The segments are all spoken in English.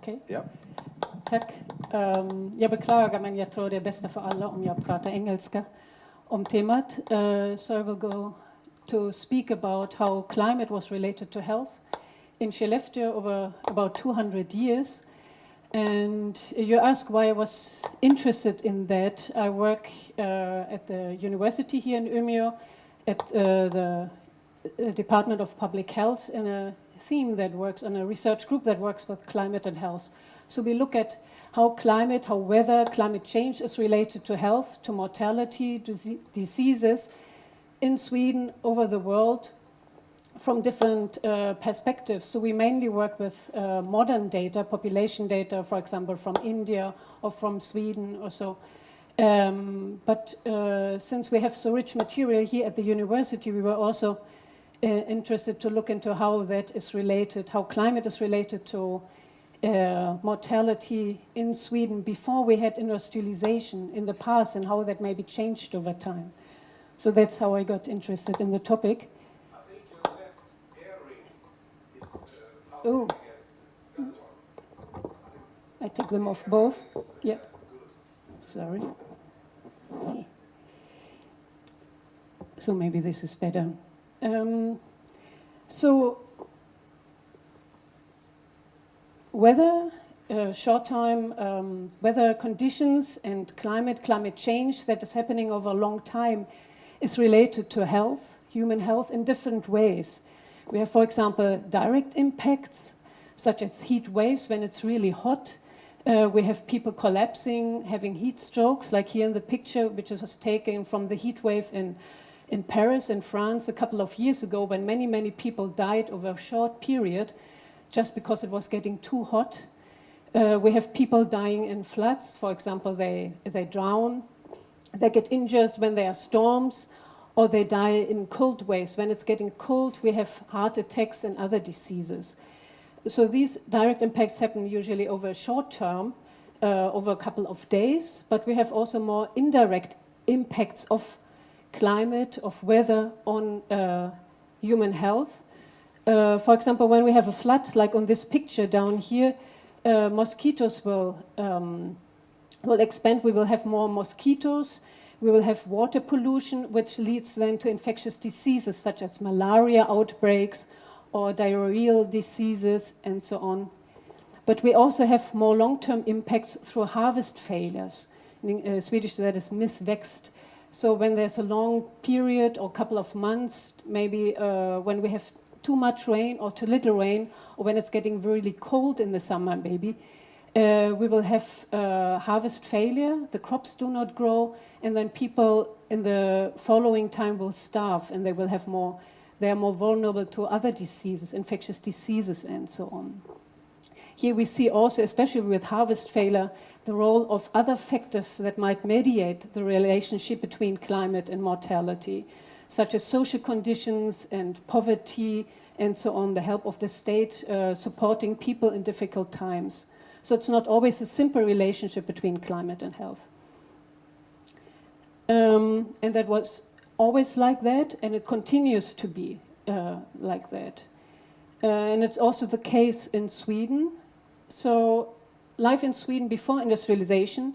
okej? Ja. Tack. Jag beklagar, men jag tror det är bästa för alla om jag pratar engelska om temat. So I will go to speak about how climate was related to health in Skellefteå over about 200 years. And you ask why I was interested in that. I work at the university here in Umeå at the Department of Public Health in a theme that works on a research group that works with climate and health. So we look at how climate change is related to health, to mortality, diseases in Sweden, over the world, from different perspectives. So we mainly work with modern data, population data, for example, from India or from Sweden or so. But since we have so rich material here at the university, we were also interested to look into how that is related, how climate is related to mortality in Sweden before we had industrialization in the past and how that maybe changed over time. So that's how I got interested in the topic. I think your left earring is Oh, I take them off both. Yeah, sorry. So maybe this is better. So weather, short-time weather conditions and climate change that is happening over a long time is related to health, human health, in different ways. We have, for example, direct impacts, such as heat waves when it's really hot. We have people collapsing, having heat strokes, like here in the picture, which was taken from the heat wave in Paris, in France, a couple of years ago, when many people died over a short period, just because it was getting too hot. We have people dying in floods. For example, they drown. They get injured when there are storms, or they die in cold waves. When it's getting cold, we have heart attacks and other diseases. So these direct impacts happen usually over a short term, over a couple of days, but we have also more indirect impacts of climate, of weather on human health. For example, when we have a flood, like on this picture down here, mosquitoes will expand. We will have more mosquitoes. We will have water pollution, which leads then to infectious diseases such as malaria outbreaks or diarrheal diseases and so on. But we also have more long-term impacts through harvest failures. In Swedish, that is missväxt. So when there's a long period or couple of months, maybe when we have too much rain or too little rain, or when it's getting really cold in the summer, maybe, we will have harvest failure, the crops do not grow, and then people in the following time will starve, and they are more vulnerable to other diseases, infectious diseases, and so on. Here we see also, especially with harvest failure, the role of other factors that might mediate the relationship between climate and mortality, such as social conditions and poverty, and so on, the help of the state supporting people in difficult times. So it's not always a simple relationship between climate and health. And that was always like that, and it continues to be like that. And it's also the case in Sweden. So life in Sweden before industrialization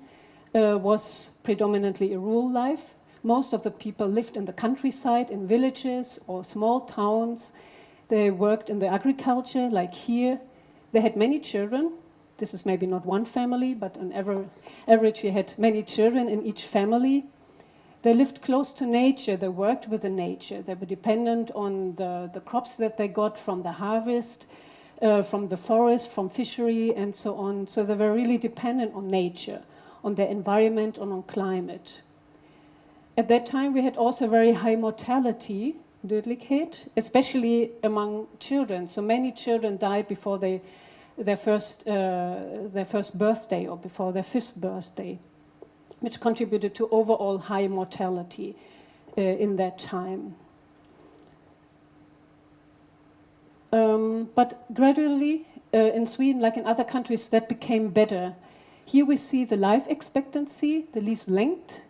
was predominantly a rural life. Most of the people lived in the countryside, in villages or small towns. They worked in the agriculture, like here. They had many children. This is maybe not one family, but on average you had many children in each family. They lived close to nature. They worked with the nature. They were dependent on the crops that they got from the harvest, from the forest, from fishery, and so on. So they were really dependent on nature, on their environment, and on climate. At that time, we had also very high mortality, dödlighet, especially among children. So many children died before their first birthday or before their 5th birthday, which contributed to overall high mortality in that time. But gradually, in Sweden, like in other countries, that became better. Here we see the life expectancy, the life length,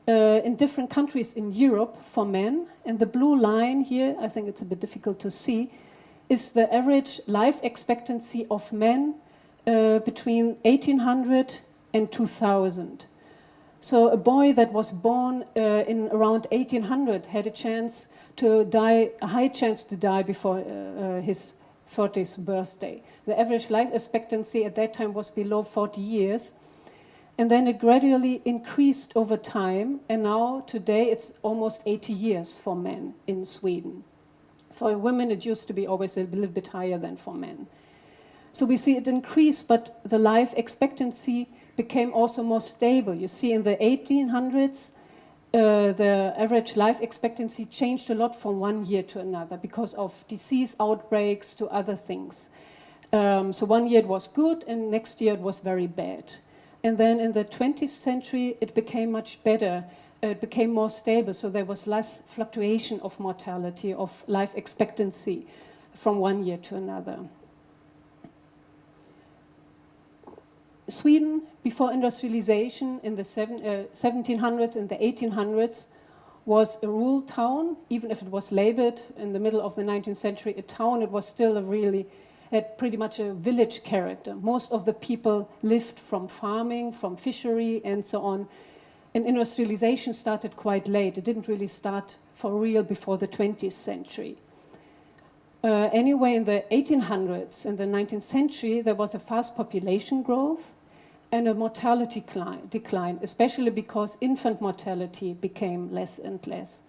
in different countries in Europe for men. And the blue line here, I think it's a bit difficult to see, is the average life expectancy of men between 1800 and 2000. So a boy that was born in around 1800 had a chance to die, a high chance to die before his 40th birthday. The average life expectancy at that time was below 40 years. And then it gradually increased over time, and now today it's almost 80 years for men in Sweden. For women it used to be always a little bit higher than for men. So we see it increase, but the life expectancy became also more stable. You see in the 1800s, the average life expectancy changed a lot from one year to another because of disease outbreaks to other things. So one year it was good and next year it was very bad. And then in the 20th century, it became much better. It became more stable, so there was less fluctuation of mortality, of life expectancy from one year to another. Sweden, before industrialization in the 1700s and the 1800s, was a rural town. Even if it was labeled in the middle of the 19th century a town, it was still had pretty much a village character. Most of the people lived from farming, from fishery, and so on. And industrialization started quite late. It didn't really start for real before the 20th century. Anyway, in the 1800s and the 19th century, there was a fast population growth and a mortality decline, especially because infant mortality became less and less.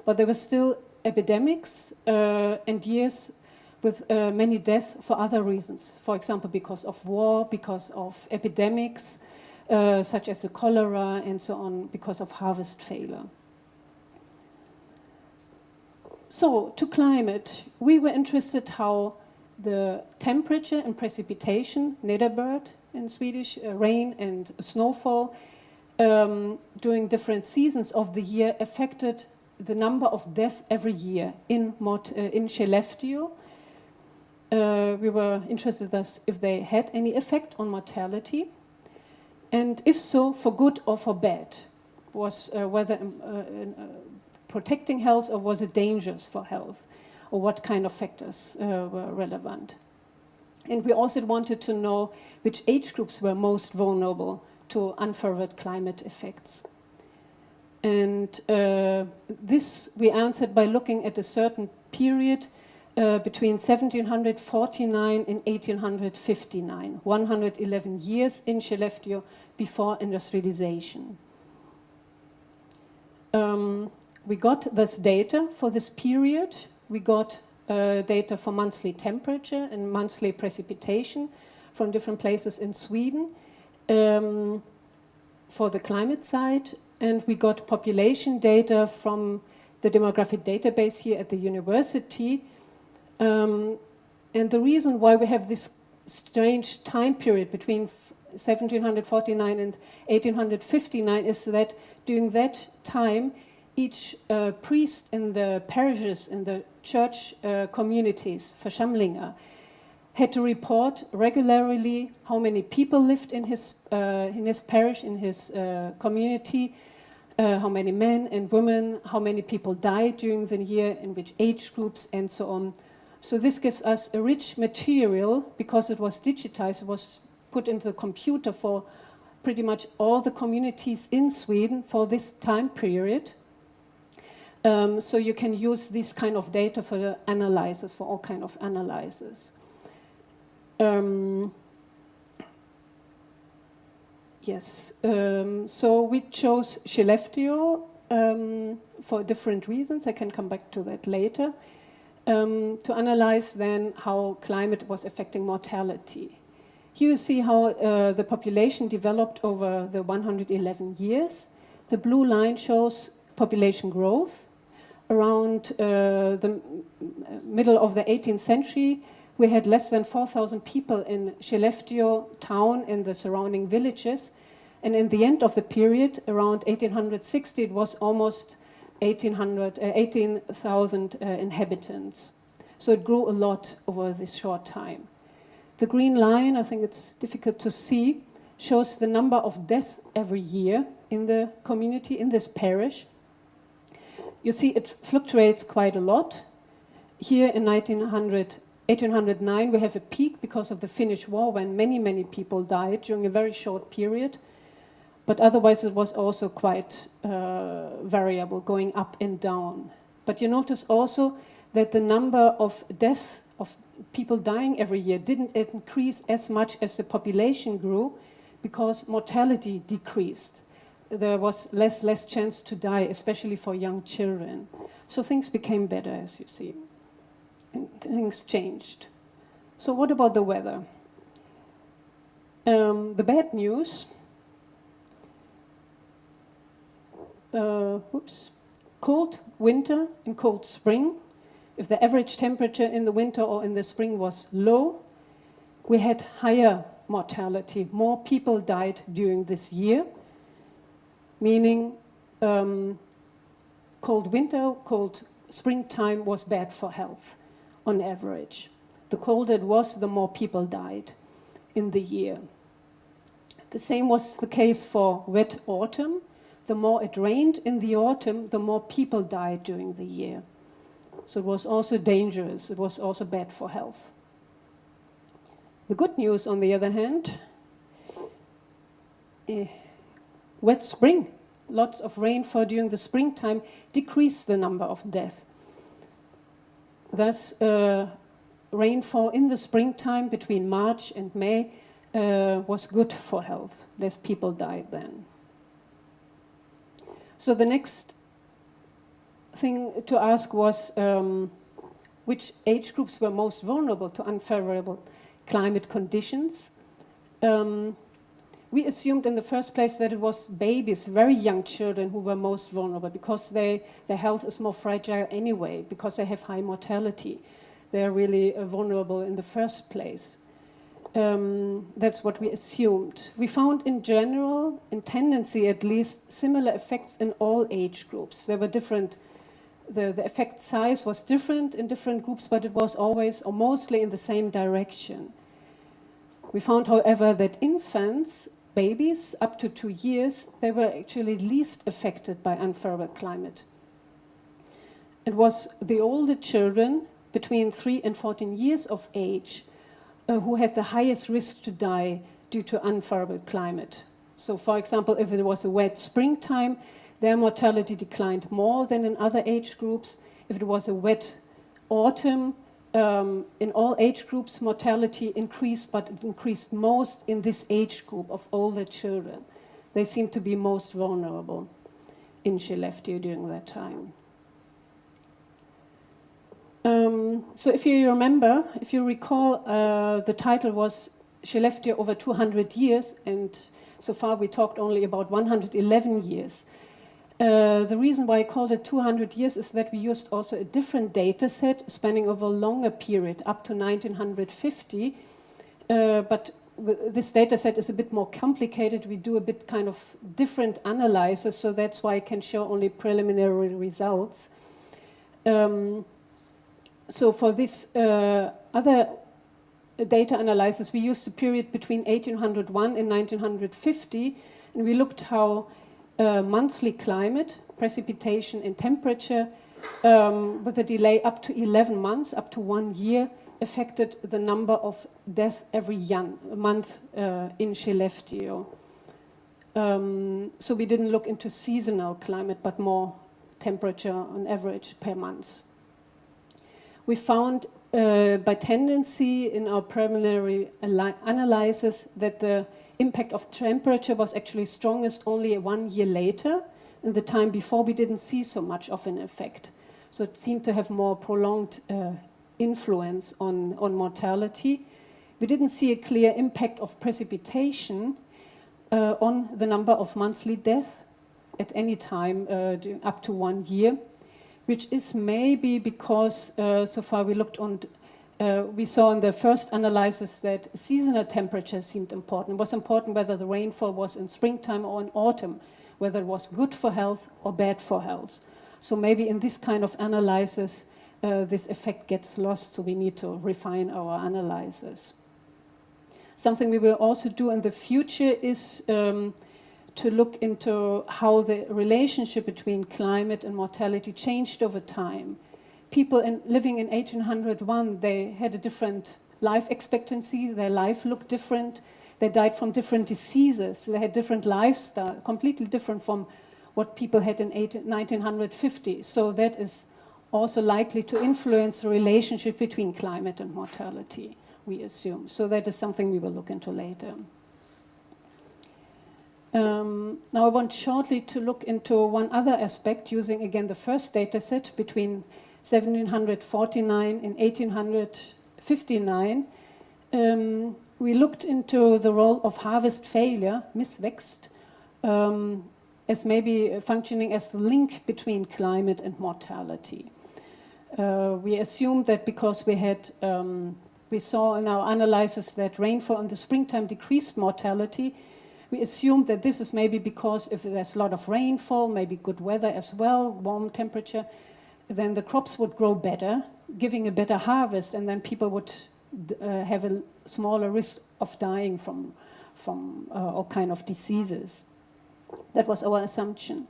But there were still epidemics and years with many deaths for other reasons. For example, because of war, because of epidemics, such as the cholera and so on, because of harvest failure. So, to climate, we were interested how the temperature and precipitation, nederbörd in Swedish, rain and snowfall, during different seasons of the year affected the number of deaths every year in Skellefteå. We were interested as if they had any effect on mortality, and if so, for good or for bad. Was whether protecting health or was it dangerous for health, or what kind of factors were relevant. And we also wanted to know which age groups were most vulnerable to unfavorable climate effects. And this we answered by looking at a certain period between 1749 and 1859, 111 years in Skellefteå before industrialization. We got this data for this period. We got data for monthly temperature and monthly precipitation from different places in Sweden for the climate side. And we got population data from the demographic database here at the university. And the reason why we have this strange time period between 1749 and 1859 is that during that time, each priest in the parishes, in the church communities, Församlingar, had to report regularly how many people lived in his parish, in his community, how many men and women, how many people died during the year, in which age groups, and so on. So this gives us a rich material, because it was digitized, it was put into the computer for pretty much all the communities in Sweden for this time period. So you can use this kind of data for the analysis, for all kind of analysis. Yes, so we chose Skellefteå for different reasons. I can come back to that later. To analyze then how climate was affecting mortality. Here you see how the population developed over the 111 years. The blue line shows population growth. Around the middle of the 18th century, we had less than 4,000 people in Skellefteå town and the surrounding villages. And in the end of the period, around 1860, it was almost 18,000 inhabitants. So it grew a lot over this short time. The green line, I think it's difficult to see, shows the number of deaths every year in the community, in this parish. You see it fluctuates quite a lot. Here in 1900, 1809 we have a peak because of the Finnish War when many, many people died during a very short period. But otherwise it was also quite variable, going up and down. But you notice also that the number of deaths of people dying every year didn't increase as much as the population grew because mortality decreased. There was less chance to die, especially for young children. So things became better, as you see. And things changed. So what about the weather? The bad news, cold winter and cold spring. If the average temperature in the winter or in the spring was low, we had higher mortality. More people died during this year, meaning cold winter, cold springtime was bad for health on average. The colder it was, the more people died in the year. The same was the case for wet autumn. The more it rained in the autumn, the more people died during the year. So it was also dangerous. It was also bad for health. The good news, on the other hand, wet spring. Lots of rainfall during the springtime decreased the number of deaths. Thus, rainfall in the springtime between March and May was good for health. Less people died then. So the next thing to ask was which age groups were most vulnerable to unfavorable climate conditions. We assumed in the first place that it was babies, very young children, who were most vulnerable because their health is more fragile anyway, because they have high mortality. They're really vulnerable in the first place. That's what we assumed. We found in general, in tendency at least, similar effects in all age groups. There were different, the effect size was different in different groups, but it was always or mostly in the same direction. We found, however, that infants, babies up to 2 years, they were actually least affected by unfavorable climate. It was the older children between 3 and 14 years of age who had the highest risk to die due to unfavorable climate. So, for example, if it was a wet springtime, their mortality declined more than in other age groups. If it was a wet autumn, in all age groups, mortality increased, but it increased most in this age group of older children. They seem to be most vulnerable in Skellefteå during that time. So if you remember, if you recall, the title was Skellefteå over 200 years, and so far we talked only about 111 years. The reason why I called it 200 years is that we used also a different data set spanning over a longer period, up to 1950. But this data set is a bit more complicated. We do a bit kind of different analysis, so that's why I can show only preliminary results. So for this other data analysis, we used the period between 1801 and 1950, and we looked how monthly climate, precipitation and temperature with a delay up to 11 months, up to 1 year, affected the number of deaths every month in Skellefteå. So we didn't look into seasonal climate, but more temperature on average per month. We found by tendency in our preliminary analysis that the impact of temperature was actually strongest only 1 year later. In the time before, we didn't see so much of an effect. So it seemed to have more prolonged influence on mortality. We didn't see a clear impact of precipitation on the number of monthly deaths at any time up to 1 year, which is maybe because so far we looked on, we saw in the first analysis that seasonal temperature seemed important. It was important whether the rainfall was in springtime or in autumn, whether it was good for health or bad for health. So maybe in this kind of analysis, this effect gets lost, so we need to refine our analysis. Something we will also do in the future is to look into how the relationship between climate and mortality changed over time. people living in 1801, they had a different life expectancy, their life looked different, they died from different diseases, they had different lifestyle, completely different from what people had in 1950. So that is also likely to influence the relationship between climate and mortality, we assume. So that is something we will look into later. Now I want shortly to look into one other aspect using again the first data set between 1749 and 1859. We looked into the role of harvest failure, misväxt, as maybe functioning as the link between climate and mortality. We assumed that because we saw in our analysis that rainfall in the springtime decreased mortality, we assumed that this is maybe because if there's a lot of rainfall, maybe good weather as well, warm temperature, then the crops would grow better, giving a better harvest, and then people would have a smaller risk of dying from all kind of diseases. That was our assumption.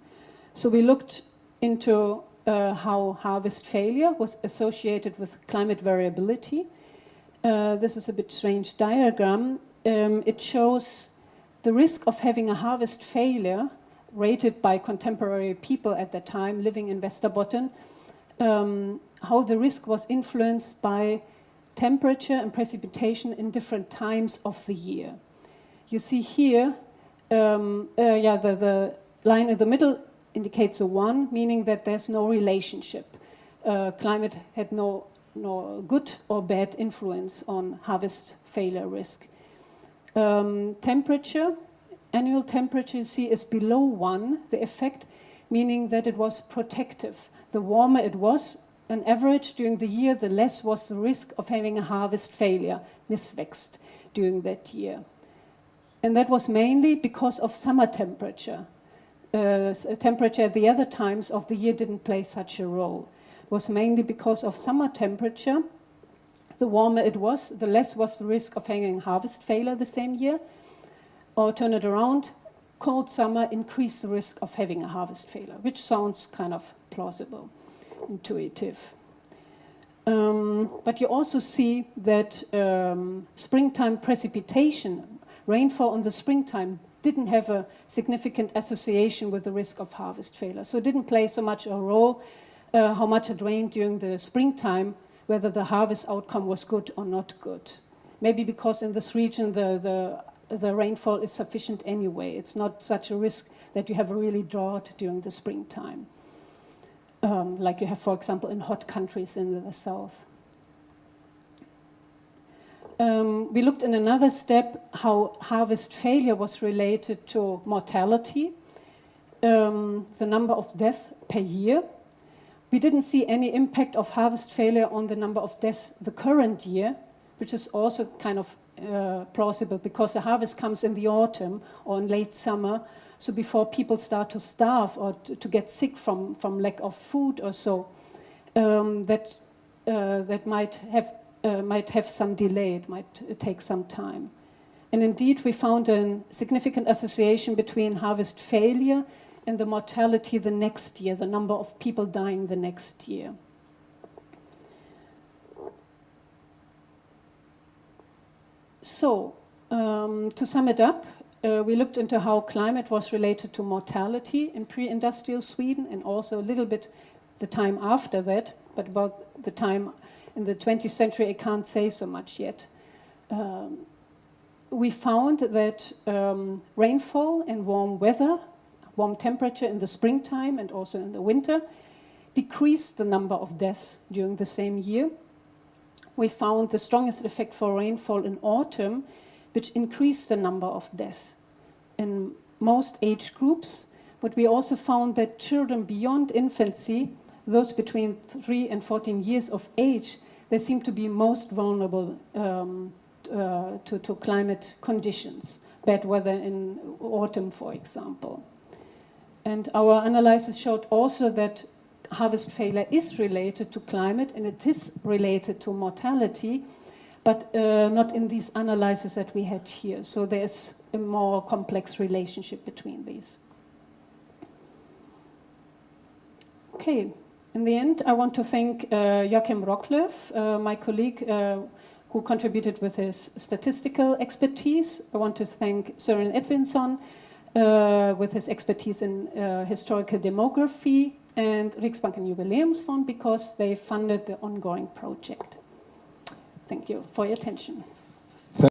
So we looked into how harvest failure was associated with climate variability. This is a bit strange diagram. It shows the risk of having a harvest failure rated by contemporary people at the time living in Västerbotten, how the risk was influenced by temperature and precipitation in different times of the year. You see here, the line in the middle indicates a 1, meaning that there's no relationship. Climate had no good or bad influence on harvest failure risk. Temperature, annual temperature, you see, is below 1, the effect, meaning that it was protective. The warmer it was, on average during the year, the less was the risk of having a harvest failure, misväxt, during that year. And that was mainly because of summer temperature. Temperature at the other times of the year didn't play such a role. It was mainly because of summer temperature. The warmer it was, the less was the risk of having harvest failure the same year. Or turn it around, cold summer increased the risk of having a harvest failure, which sounds kind of plausible, intuitive. But you also see that springtime precipitation, rainfall in the springtime, didn't have a significant association with the risk of harvest failure. So it didn't play so much a role how much it rained during the springtime, whether the harvest outcome was good or not good. Maybe because in this region the rainfall is sufficient anyway. It's not such a risk that you have a really drought during the springtime, like you have, for example, in hot countries in the south. We looked in another step how harvest failure was related to mortality, the number of deaths per year. We didn't see any impact of harvest failure on the number of deaths the current year, which is also kind of plausible because the harvest comes in the autumn or in late summer, so before people start to starve or to get sick from lack of food or so, that might have some delay, it might take some time. And indeed we found a significant association between harvest failure and the mortality the next year, the number of people dying the next year. So, to sum it up, we looked into how climate was related to mortality in pre-industrial Sweden and also a little bit the time after that, but about the time in the 20th century I can't say so much yet. We found that rainfall and warm weather, warm temperature in the springtime and also in the winter decreased the number of deaths during the same year. We found the strongest effect for rainfall in autumn, which increased the number of deaths in most age groups. But we also found that children beyond infancy, those between 3 and 14 years of age, they seem to be most vulnerable to climate conditions, bad weather in autumn, for example. And our analysis showed also that harvest failure is related to climate and it is related to mortality, but not in these analyses that we had here. So there's a more complex relationship between these. Okay, In the end, I want to thank Joachim Rocklöf, my colleague who contributed with his statistical expertise. I want to thank Søren Edvinsson with his expertise in historical demography, and Riksbanken Jubileumsfond because they funded the ongoing project. Thank you for your attention.